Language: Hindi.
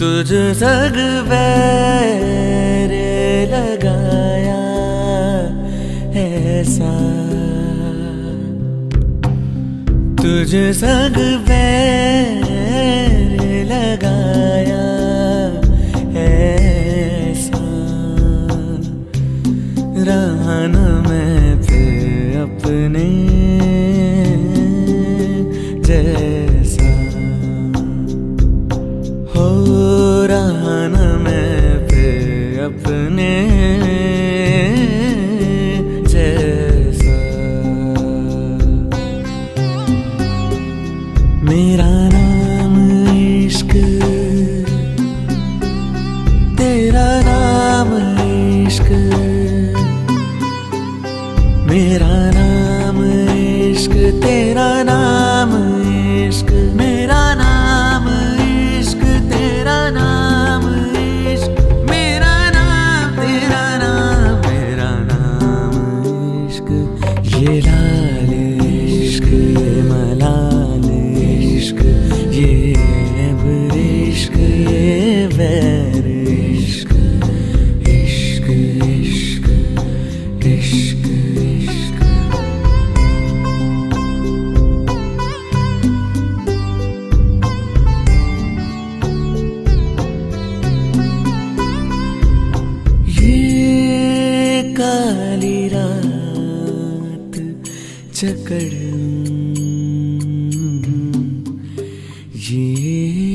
तुझ संग बैर लगाया ऐसा, तुझ संग बैर लगाया ऐसा, रहा न मैं फिर अपने जैसा, हो रहा न मैं फिर अपने जैसा। मेरा नाम इश्क, तेरा नाम इश्क, मेरा नाम इश्क, तेरा नाम इश्क, मेरा नाम इश्क, तेरा नाम इश्क, मेरा नाम तेरा नाम, मेरा नाम इश्क। ये लाल इश्क, ये मलाल इश्क, ये अब इश्क, ये बैर इश्क, इश्क इश्क इश्क इश्क। ये काली रात जकड़, ये